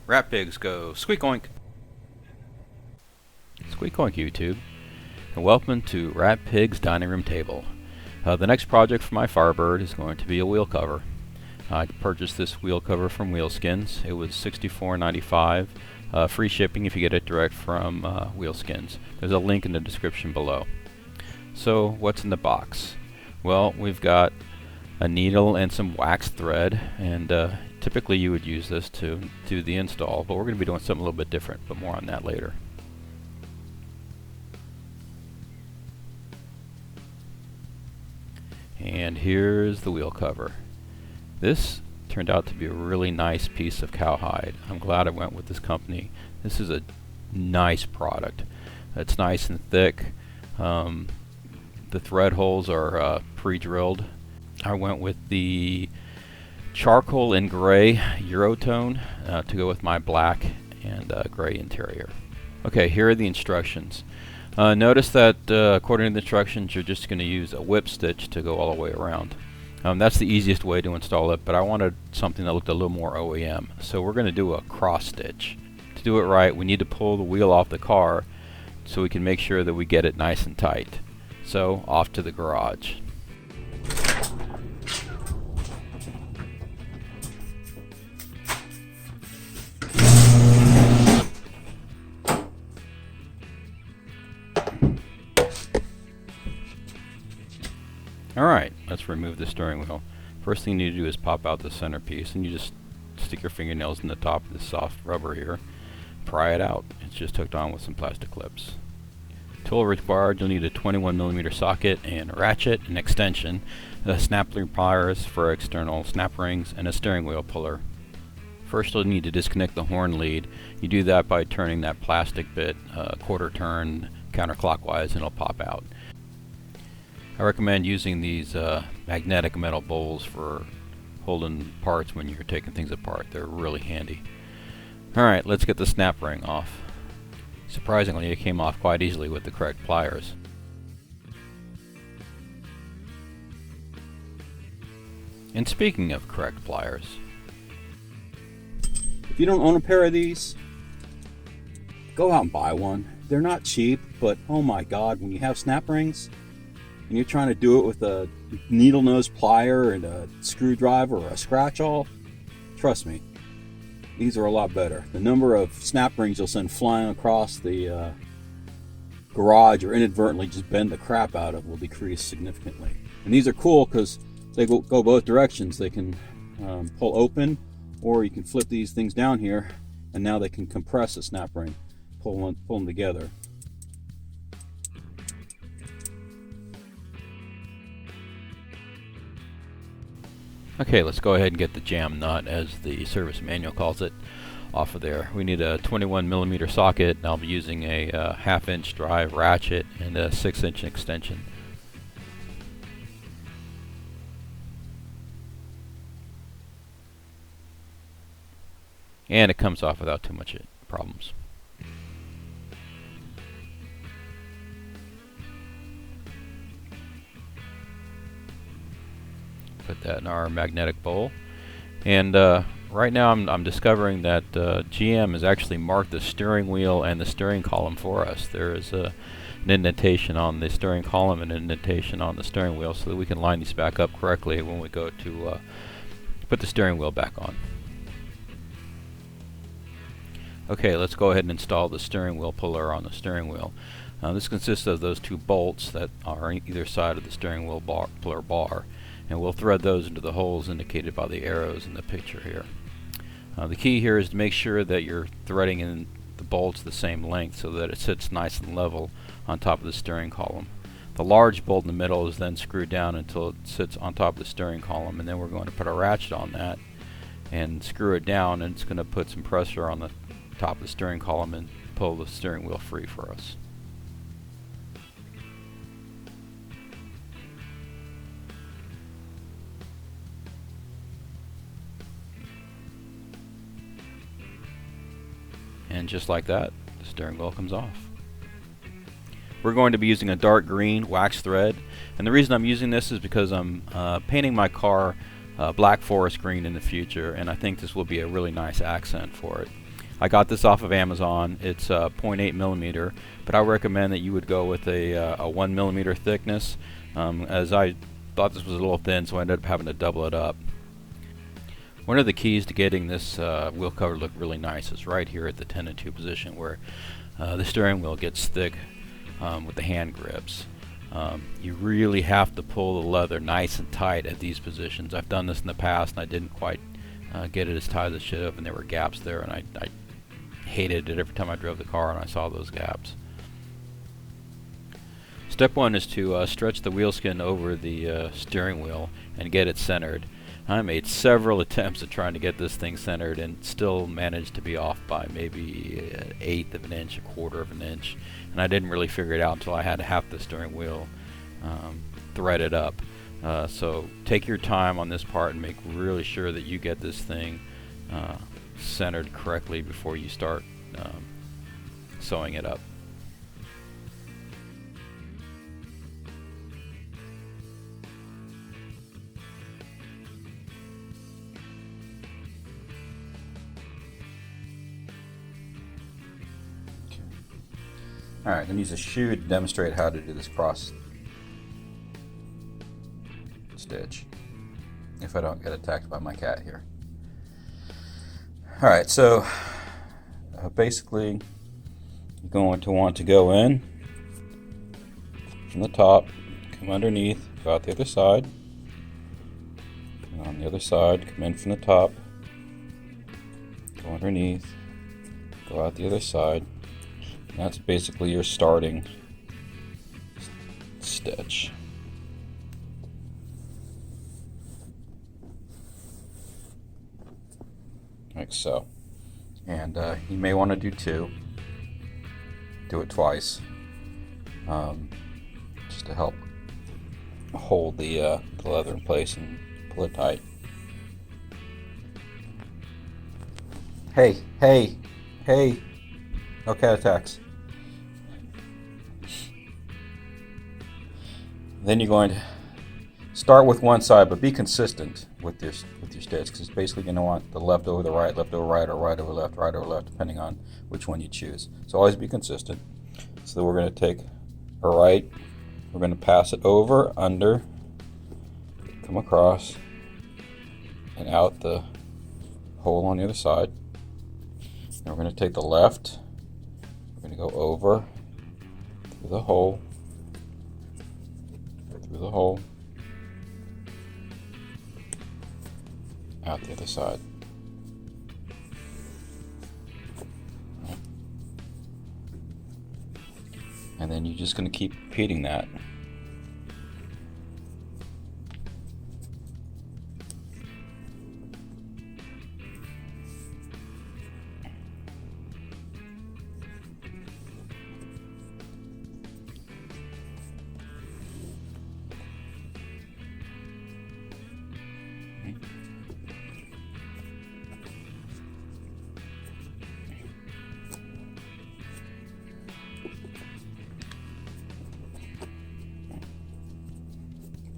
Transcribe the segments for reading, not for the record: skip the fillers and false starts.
Rat pigs go squeak oink. Squeak oink, YouTube, and welcome to Rat Pig's Dining Room Table. The next project for my Firebird is going to be a wheel cover. I purchased this wheel cover from WheelSkins. It was $64.95, free shipping if you get it direct from WheelSkins. There's a link in the description below. So what's in the box? Well, we've got a needle and some wax thread, and typically you would use this to do the install, but we're going to be doing something a little bit different, but more on that later. And here's the wheel cover. This turned out to be a really nice piece of cowhide. I'm glad I went with this company. This is a nice product. It's nice and thick. The thread holes are pre-drilled. I went with the charcoal and gray Eurotone to go with my black and gray interior. Okay, here are the instructions. Notice that according to the instructions, you're just going to use a whip stitch to go all the way around. That's the easiest way to install it, but I wanted something that looked a little more OEM. So we're going to do a cross stitch. To do it right, we need to pull the wheel off the car so we can make sure that we get it nice and tight. So off to the garage. Alright, let's remove the steering wheel. First thing you need to do is pop out the centerpiece, and you just stick your fingernails in the top of the soft rubber here. Pry it out. It's just hooked on with some plastic clips. Tool required, you'll need a 21mm socket and a ratchet, an extension, snap pliers for external snap rings, and a steering wheel puller. First you'll need to disconnect the horn lead. You do that by turning that plastic bit quarter turn counterclockwise and it'll pop out. I recommend using these magnetic metal bowls for holding parts when you're taking things apart. They're really handy. Alright, let's get the snap ring off. Surprisingly, it came off quite easily with the correct pliers. And speaking of correct pliers, if you don't own a pair of these, go out and buy one. They're not cheap, but oh my god, when you have snap rings and you're trying to do it with a needle nose plier and a screwdriver or a scratch-all, trust me, these are a lot better. The number of snap rings you'll send flying across the garage or inadvertently just bend the crap out of will decrease significantly. And these are cool because they go both directions. They can pull open, or you can flip these things down here, and now they can compress a snap ring, pull them together. okay, let's go ahead and get the jam nut, as the service manual calls it, off of there. We need a 21mm socket, and I'll be using a 1/2" drive ratchet and a 6" extension. And it comes off without too much problems. Put that in our magnetic bowl, and right now I'm discovering that GM has actually marked the steering wheel and the steering column for us. There is an indentation on the steering column and an indentation on the steering wheel, so that we can line these back up correctly when we go to put the steering wheel back on. Okay, let's go ahead and install the steering wheel puller on the steering wheel. This consists of those two bolts that are on either side of the steering wheel puller bar, and we'll thread those into the holes indicated by the arrows in the picture here. The key here is to make sure that you're threading in the bolts the same length so that it sits nice and level on top of the steering column. The large bolt in the middle is then screwed down until it sits on top of the steering column, and then we're going to put a ratchet on that and screw it down, and it's going to put some pressure on the top of the steering column and pull the steering wheel free for us. And just like that, the steering wheel comes off. We're going to be using a dark green wax thread, and the reason I'm using this is because I'm painting my car black forest green in the future, and I think this will be a really nice accent for it. I got this off of Amazon. It's 0.8 millimeter, but I recommend that you would go with a 1 millimeter thickness, as I thought this was a little thin, so I ended up having to double it up. One of the keys to getting this wheel cover to look really nice is right here at the 10 and 2 position, where the steering wheel gets thick with the hand grips. You really have to pull the leather nice and tight at these positions. I've done this in the past and I didn't quite get it as tight as it should have, and there were gaps there, and I hated it every time I drove the car and I saw those gaps. Step one is to stretch the wheel skin over the steering wheel and get it centered. I made several attempts at trying to get this thing centered and still managed to be off by maybe an eighth of an inch, a quarter of an inch, and I didn't really figure it out until I had half the steering wheel threaded up. So take your time on this part and make really sure that you get this thing centered correctly before you start sewing it up. Alright, I'm going to use a shoe to demonstrate how to do this cross stitch if I don't get attacked by my cat here. Alright, so basically you're going to want to go in from the top, come underneath, go out the other side, and on the other side, come in from the top, go underneath, go out the other side. That's basically your starting stitch. Like so. And you may want to do two. Do it twice. Just to help hold the leather in place and pull it tight. Hey, hey, hey. No cat attacks. Then you're going to start with one side, but be consistent with your stitch, because it's basically going to want the left over the right, left over right, or right over left, depending on which one you choose. So always be consistent. So we're going to take a right, we're going to pass it over, under, come across, and out the hole on the other side. And we're going to take the left, we're going to go over, through the hole, out the other side. And then you're just going to keep repeating that.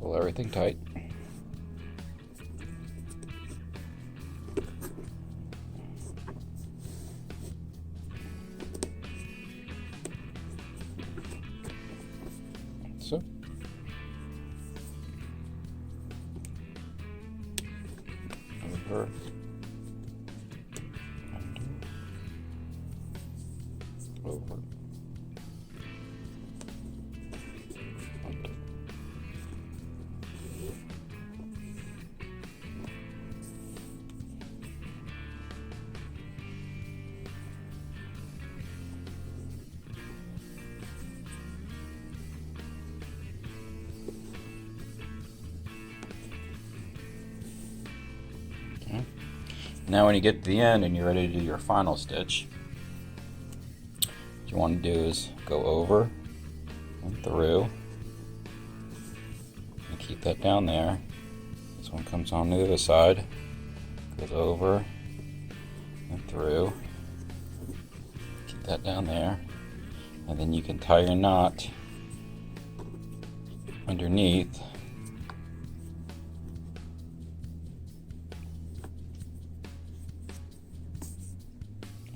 Pull everything tight. So. Over. Under. Over. Under. Okay. Now when you get to the end and you're ready to do your final stitch, what you want to do is go over and through and keep that down there. This one comes on the other side, goes over and through, keep that down there, and then you can tie your knot underneath.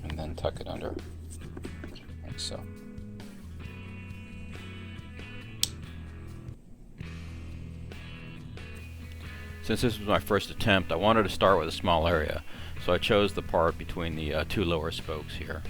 And and tuck it under, like so. Since this was my first attempt, I wanted to start with a small area, so I chose the part between the two lower spokes here.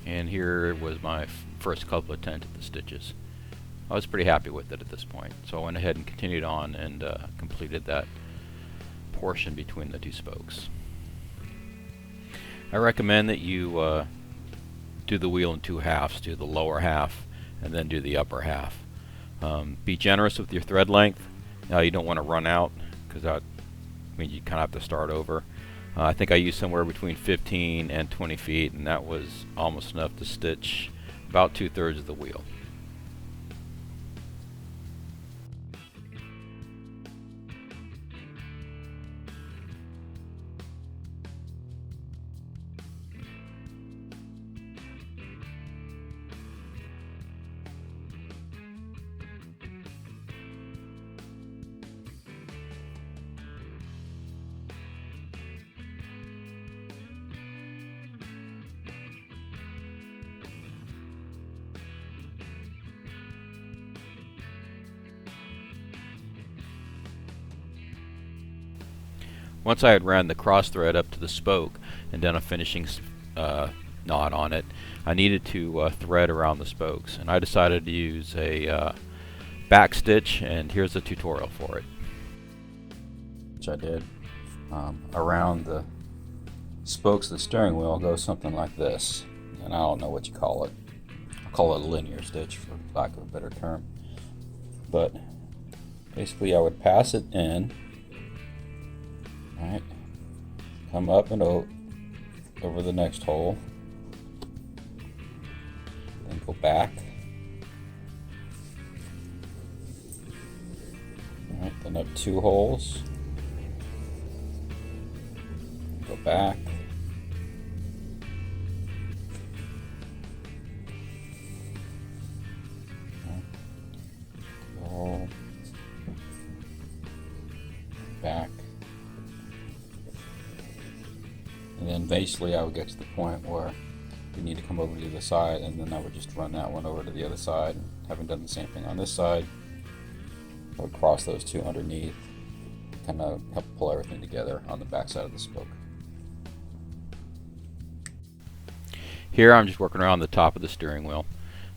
And here was my first couple attempt at the stitches. I was pretty happy with it at this point, so I went ahead and continued on and completed that portion between the two spokes. I recommend that you do the wheel in two halves. Do the lower half and then do the upper half. Be generous with your thread length. You don't want to run out, because that means you kind of have to start over. I think I used somewhere between 15 and 20 feet, and that was almost enough to stitch about 2/3 of the wheel. Once I had ran the cross thread up to the spoke and done a finishing knot on it, I needed to thread around the spokes, and I decided to use a back stitch, and here's a tutorial for it. Which I did around the spokes of the steering wheel goes something like this, and I don't know what you call it. I'll call it a linear stitch for lack of a better term. But basically I would pass it in. Alright, come up and over the next hole, then go back. Alright, then up 2 holes, go back, go back. And then basically I would get to the point where you need to come over to the other side, and then I would just run that one over to the other side. Having done the same thing on this side, I would cross those two underneath, kind of help pull everything together on the back side of the spoke. Here I'm just working around the top of the steering wheel.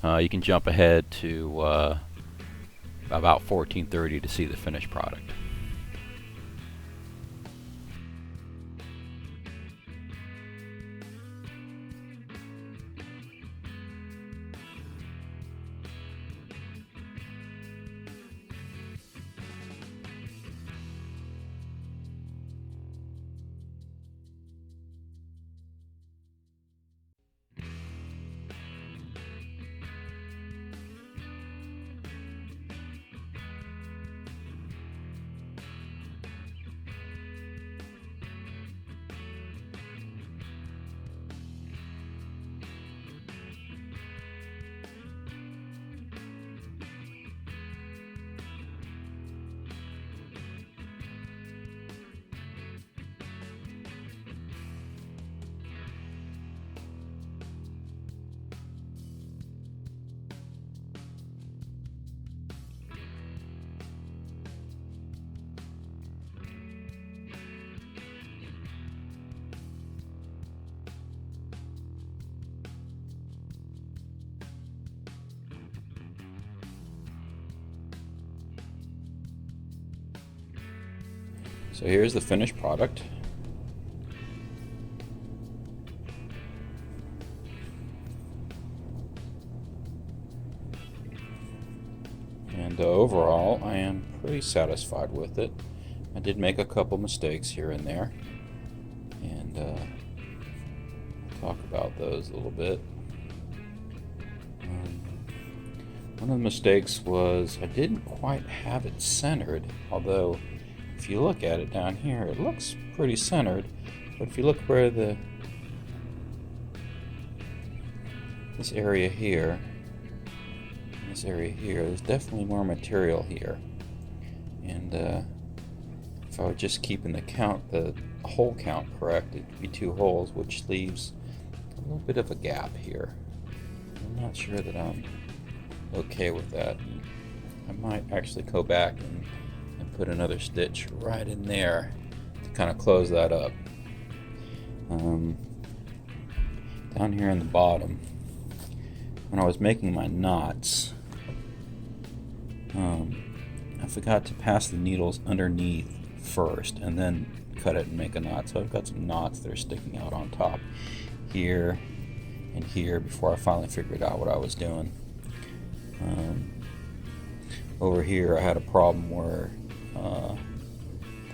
You can jump ahead to about 1430 to see the finished product. So here's the finished product. And overall, I am pretty satisfied with it. I did make a couple mistakes here and there, and I'll talk about those a little bit. One of the mistakes was I didn't quite have it centered, although if you look at it down here, it looks pretty centered. But if you look where this area here, and this area here, there's definitely more material here. And if I were just keeping the hole count correct, it'd be 2 holes, which leaves a little bit of a gap here. I'm not sure that I'm okay with that. I might actually go back and put another stitch right in there to kind of close that up. Down here in the bottom, when I was making my knots, I forgot to pass the needles underneath first and then cut it and make a knot. So I've got some knots that are sticking out on top here and here before I finally figured out what I was doing. Over here I had a problem where the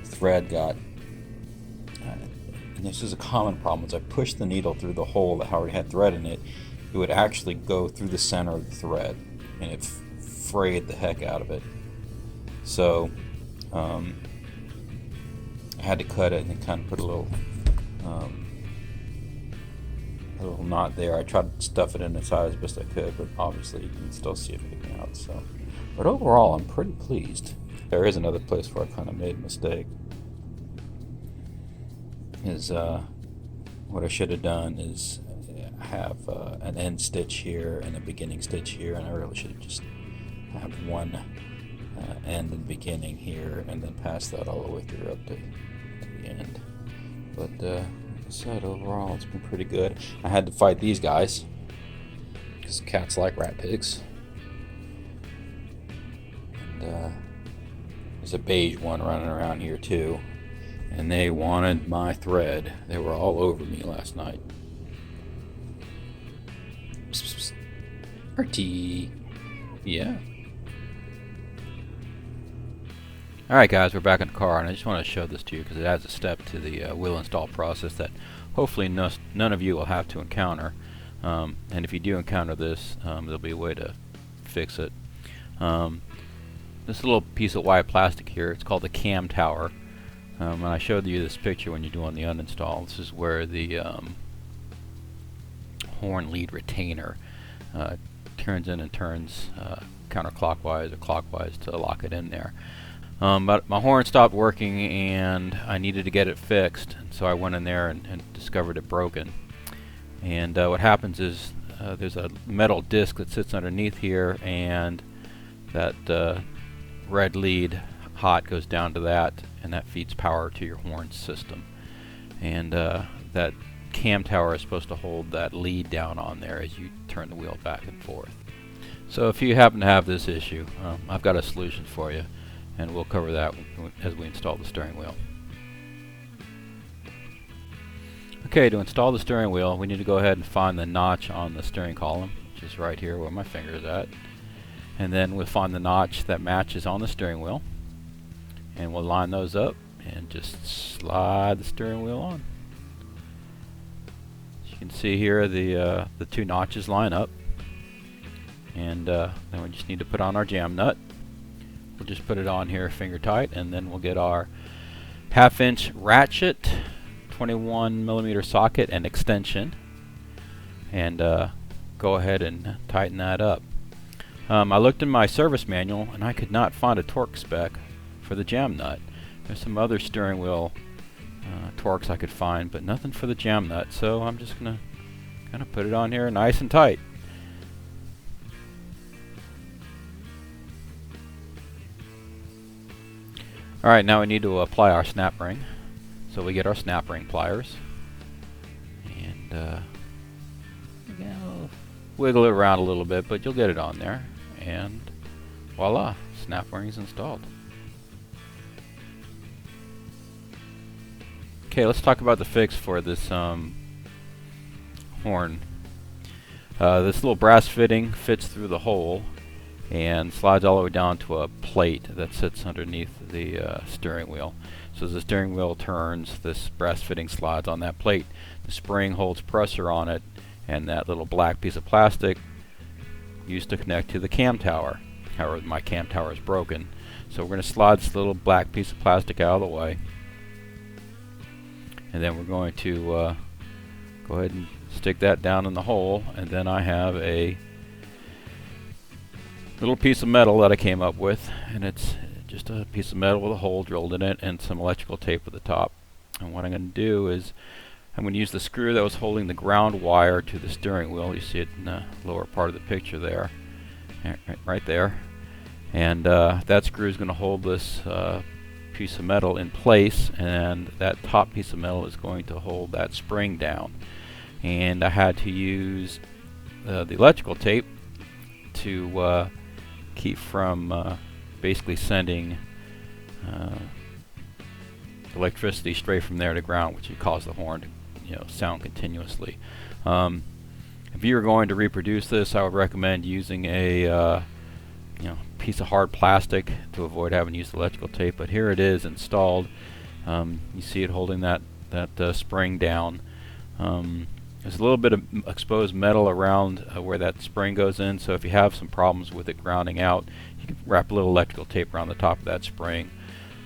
thread got, and this is a common problem, as I pushed the needle through the hole that already had thread in it, it would actually go through the center of the thread, and it frayed the heck out of it. So I had to cut it and then kind of put a little knot there. I tried to stuff it in the side as best I could, but obviously you can still see it picking out. So, but overall, I'm pretty pleased. There is another place where I kind of made a mistake. What I should have done is have an end stitch here and a beginning stitch here, and I really should have just have one end and beginning here, and then pass that all the way through up to the end. But like I said, overall it's been pretty good. I had to fight these guys because cats like rat pigs, and there's a beige one running around here too, and they wanted my thread. They were all over me last night. Psst, psst, psst. Artie. Yeah. Alright guys, we're back in the car, and I just want to show this to you because it adds a step to the wheel install process that hopefully none of you will have to encounter. And if you do encounter this, there'll be a way to fix it. This little piece of white plastic here, it's called the cam tower. And I showed you this picture when you're doing the uninstall. This is where the horn lead retainer turns in and turns counterclockwise or clockwise to lock it in there. But my horn stopped working and I needed to get it fixed, so I went in there and discovered it broken. And what happens is there's a metal disc that sits underneath here, and that red lead hot goes down to that, and that feeds power to your horn system. And that cam tower is supposed to hold that lead down on there as you turn the wheel back and forth. So if you happen to have this issue, I've got a solution for you, and we'll cover that as we install the steering wheel. Okay, to install the steering wheel, we need to go ahead and find the notch on the steering column, which is right here where my finger is at. And then we'll find the notch that matches on the steering wheel, and we'll line those up and just slide the steering wheel on. As you can see here, the two notches line up, and then we just need to put on our jam nut. We'll just put it on here finger tight, and then we'll get our 1/2 inch ratchet, 21mm socket and extension, and go ahead and tighten that up. I looked in my service manual and I could not find a torque spec for the jam nut. There's some other steering wheel torques I could find, but nothing for the jam nut, so I'm just gonna kind of put it on here nice and tight. Alright, now we need to apply our snap ring. So we get our snap ring pliers, and again, we'll wiggle it around a little bit, but you'll get it on there, and voila, snap ring is installed. Okay, let's talk about the fix for this horn. This little brass fitting fits through the hole and slides all the way down to a plate that sits underneath the steering wheel. So as the steering wheel turns, this brass fitting slides on that plate. The spring holds pressure on it, and that little black piece of plastic used to connect to the cam tower. However, my cam tower is broken, so we're going to slide this little black piece of plastic out of the way, and then we're going to go ahead and stick that down in the hole, and then I have a little piece of metal that I came up with, and it's just a piece of metal with a hole drilled in it and some electrical tape at the top. And what I'm going to do is I'm going to use the screw that was holding the ground wire to the steering wheel. You see it in the lower part of the picture there, right there. And that screw is going to hold this piece of metal in place, and that top piece of metal is going to hold that spring down. And I had to use the electrical tape to keep from basically sending electricity straight from there to ground, which would cause the horn to sound continuously. If you were going to reproduce this, I would recommend using a piece of hard plastic to avoid having to use electrical tape. But here it is installed. You see it holding that spring down. There's a little bit of exposed metal around where that spring goes in, so if you have some problems with it grounding out, you can wrap a little electrical tape around the top of that spring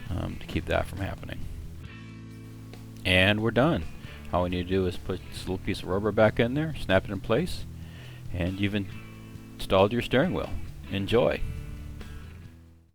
to keep that from happening. And we're done. All we need to do is put this little piece of rubber back in there, snap it in place, and you've installed your steering wheel. Enjoy.